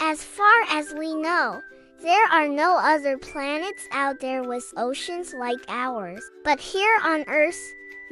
As far as we know, there are no other planets out there with oceans like ours. But here on Earth,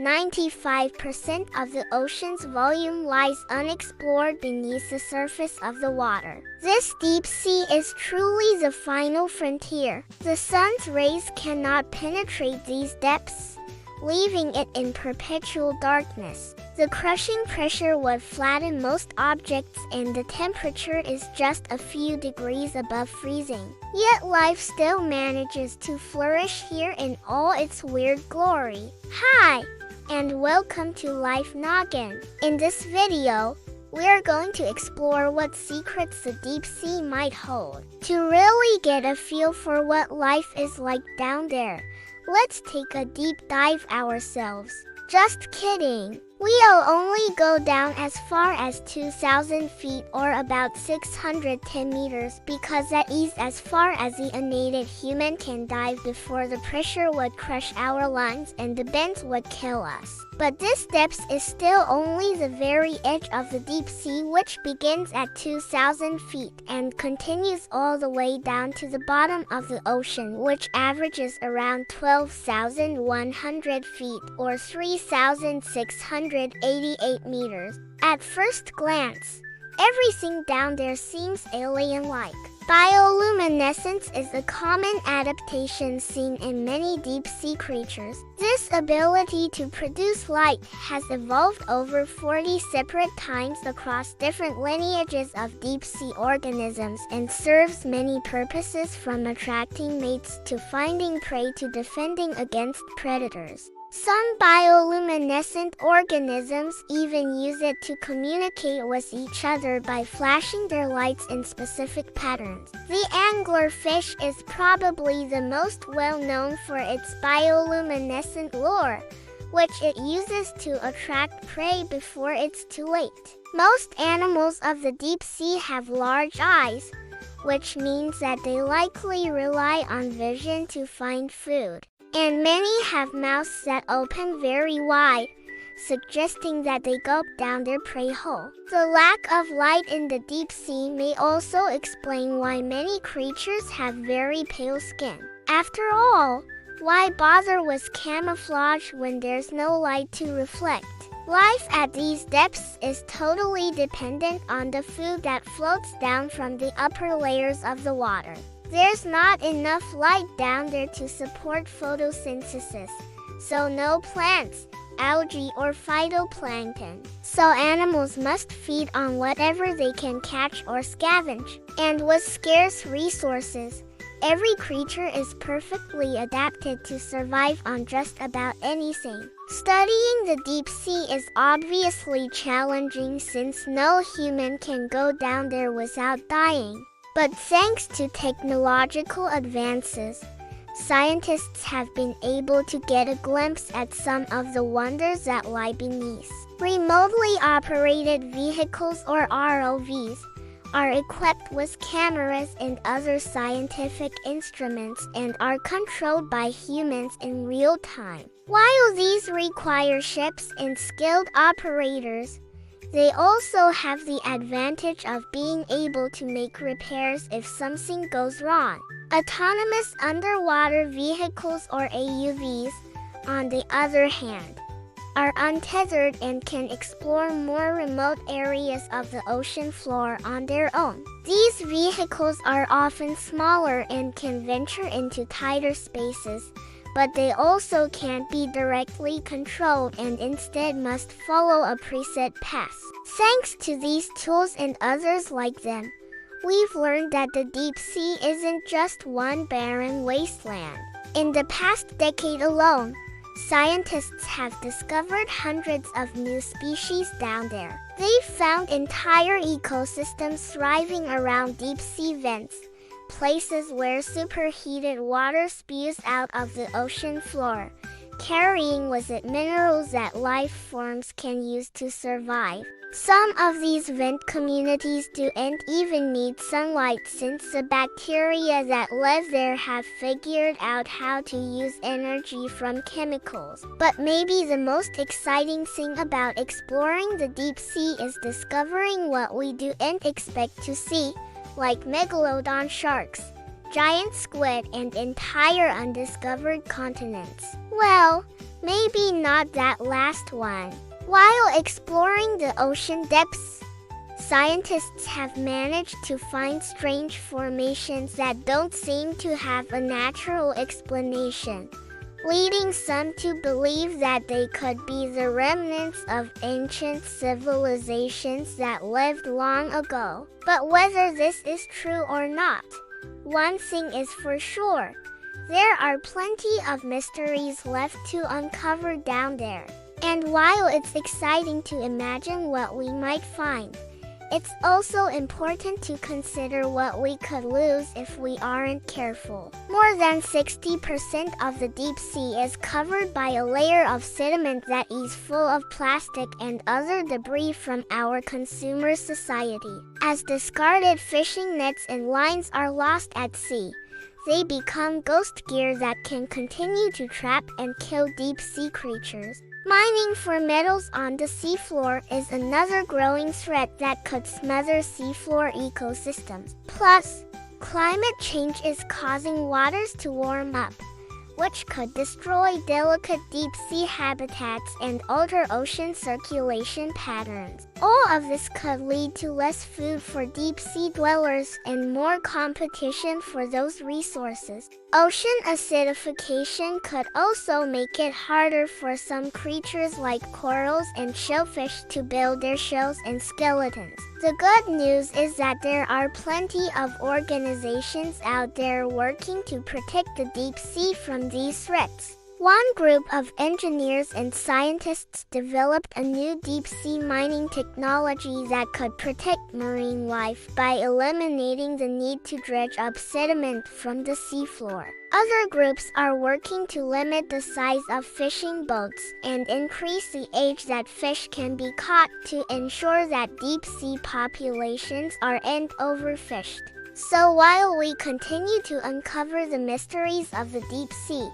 95% of the ocean's volume lies unexplored beneath the surface of the water. This deep sea is truly the final frontier. The sun's rays cannot penetrate these depths, leaving it in perpetual darkness. The crushing pressure would flatten most objects and the temperature is just a few degrees above freezing. Yet life still manages to flourish here in all its weird glory. Hi, and welcome to Life Noggin. In this video, we're going to explore what secrets the deep sea might hold. To really get a feel for what life is like down there, let's take a deep dive ourselves. Just kidding. We'll only go down as far as 2,000 feet or about 610 meters because that is as far as the unaided human can dive before the pressure would crush our lungs and the bends would kill us. But this depth is still only the very edge of the deep sea, which begins at 2,000 feet and continues all the way down to the bottom of the ocean, which averages around 12,100 feet or 3,688 meters. At first glance, everything down there seems alien-like. Bioluminescence is a common adaptation seen in many deep-sea creatures. This ability to produce light has evolved over 40 separate times across different lineages of deep-sea organisms and serves many purposes, from attracting mates to finding prey to defending against predators. Some bioluminescent organisms even use it to communicate with each other by flashing their lights in specific patterns. The anglerfish is probably the most well-known for its bioluminescent lure, which it uses to attract prey before it's too late. Most animals of the deep sea have large eyes, which means that they likely rely on vision to find food. And many have mouths that open very wide, suggesting that they gulp down their prey whole. The lack of light in the deep sea may also explain why many creatures have very pale skin. After all, why bother with camouflage when there's no light to reflect? Life at these depths is totally dependent on the food that floats down from the upper layers of the water. There's not enough light down there to support photosynthesis, so no plants, algae, or phytoplankton. So animals must feed on whatever they can catch or scavenge. And with scarce resources, every creature is perfectly adapted to survive on just about anything. Studying the deep sea is obviously challenging since no human can go down there without dying. But thanks to technological advances, scientists have been able to get a glimpse at some of the wonders that lie beneath. Remotely operated vehicles, or ROVs, are equipped with cameras and other scientific instruments and are controlled by humans in real time. While these require ships and skilled operators, they also have the advantage of being able to make repairs if something goes wrong. Autonomous underwater vehicles, or AUVs, on the other hand, are untethered and can explore more remote areas of the ocean floor on their own. These vehicles are often smaller and can venture into tighter spaces, but they also can't be directly controlled and instead must follow a preset path. Thanks to these tools and others like them, we've learned that the deep sea isn't just one barren wasteland. In the past decade alone, scientists have discovered hundreds of new species down there. They've found entire ecosystems thriving around deep sea vents, places where superheated water spews out of the ocean floor, carrying with it minerals that life forms can use to survive. Some of these vent communities don't even need sunlight since the bacteria that live there have figured out how to use energy from chemicals. But maybe the most exciting thing about exploring the deep sea is discovering what we don't expect to see, like megalodon sharks, giant squid, and entire undiscovered continents. Well, maybe not that last one. While exploring the ocean depths, scientists have managed to find strange formations that don't seem to have a natural explanation, leading some to believe that they could be the remnants of ancient civilizations that lived long ago. But whether this is true or not, one thing is for sure: there are plenty of mysteries left to uncover down there. And while it's exciting to imagine what we might find, it's also important to consider what we could lose if we aren't careful. More than 60% of the deep sea is covered by a layer of sediment that is full of plastic and other debris from our consumer society. As discarded fishing nets and lines are lost at sea, they become ghost gear that can continue to trap and kill deep sea creatures. Mining for metals on the seafloor is another growing threat that could smother seafloor ecosystems. Plus, climate change is causing waters to warm up, which could destroy delicate deep-sea habitats and alter ocean circulation patterns. All of this could lead to less food for deep-sea dwellers and more competition for those resources. Ocean acidification could also make it harder for some creatures like corals and shellfish to build their shells and skeletons. The good news is that there are plenty of organizations out there working to protect the deep sea from these threats. One group of engineers and scientists developed a new deep-sea mining technology that could protect marine life by eliminating the need to dredge up sediment from the seafloor. Other groups are working to limit the size of fishing boats and increase the age that fish can be caught to ensure that deep-sea populations aren't overfished. So while we continue to uncover the mysteries of the deep sea,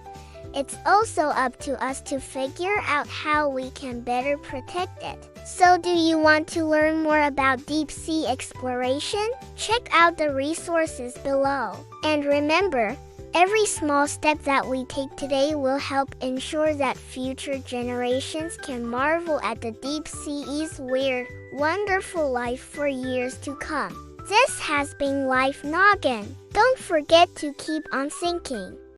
it's also up to us to figure out how we can better protect it. So do you want to learn more about deep sea exploration? Check out the resources below. And remember, every small step that we take today will help ensure that future generations can marvel at the deep sea's weird, wonderful life for years to come. This has been Life Noggin. Don't forget to keep on thinking.